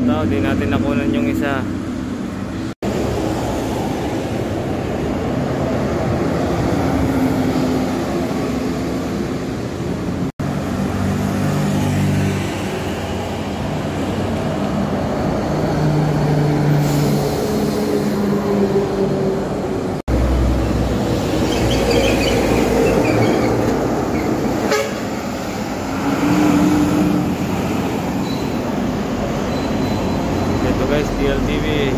Ito, di natin nakunan yung isa. Guys, DLTV.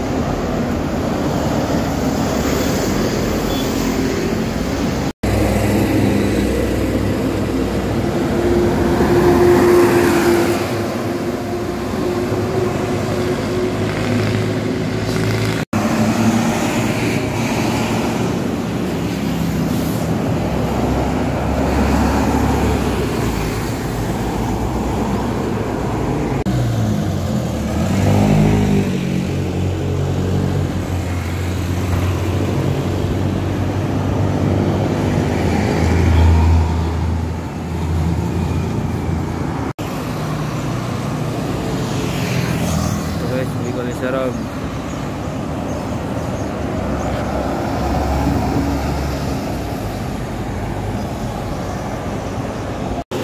Sarap.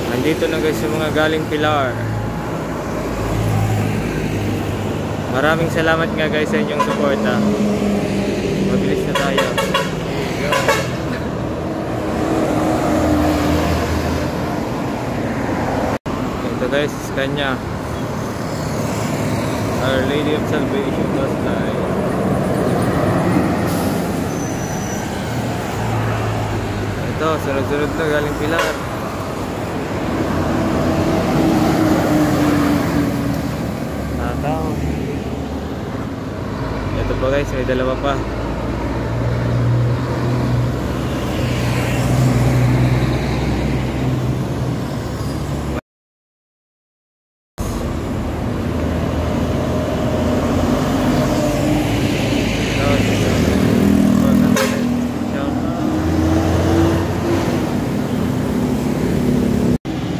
Nandito na guys yung mga galing Pilar. Maraming salamat nga guys sa inyong suporta. Mabilis na tayo. Ito guys, kanya Our Lady of Salvation was live. Ito, sunod-sunod na galing Pilar. Tataw. Ito pa guys, may dalawa pa.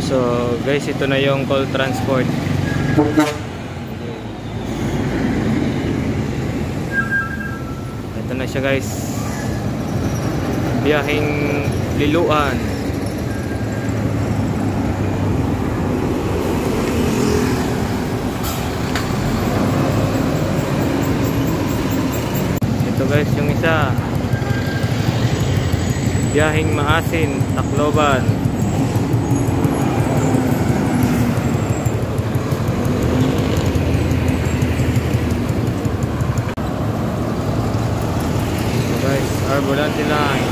So guys, ito na yung call transport. Ito na siya guys. Biyaheng Liloan. Ito guys yung isa. Biyaheng Maasin, Tacloban. Our Volante line.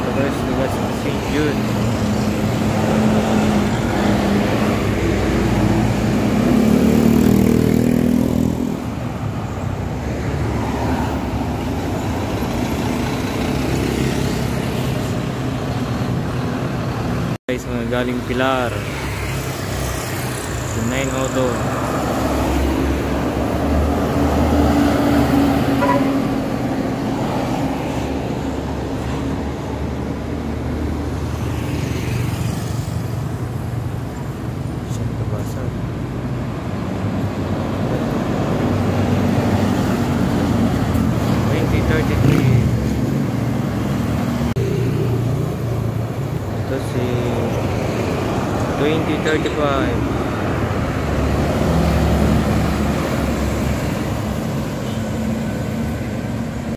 So guys, lugas ng St. Jude. Guys, mga galing Pilar. 9 auto. Saan ka ba? Saan? 2033. Ito si 2035.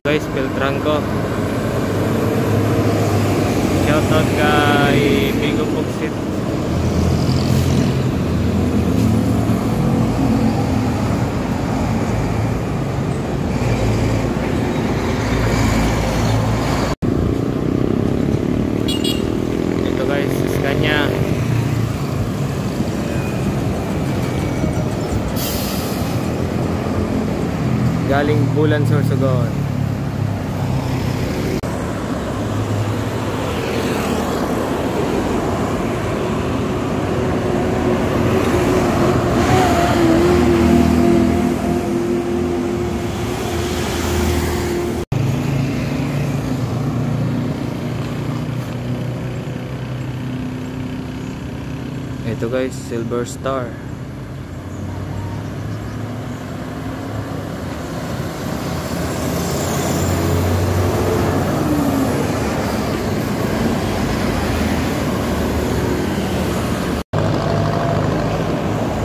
Guys, Beltranco. Shoutout kay Bigo Pugsit. Ito guys, Scania. Galing Bulan, Sorsogon. Ito guys, Silver Star.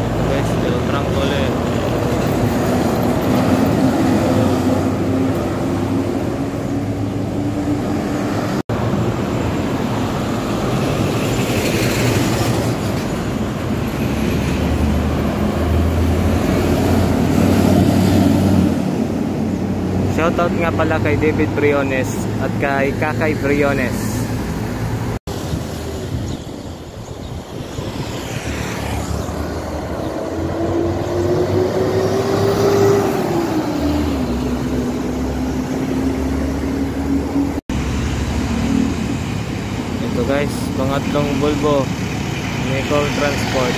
Ito guys, Del Franco ulit. Shoutout nga pala kay David Briones at kay Kakay Briones. Ito guys, pangatlong Volvo Nicole Transport.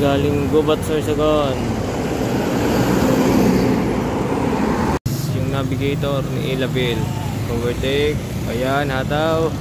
Galing Gubat, Sorsogon. Yung navigator ni Ilabel. Overtake. Ayan, hataw.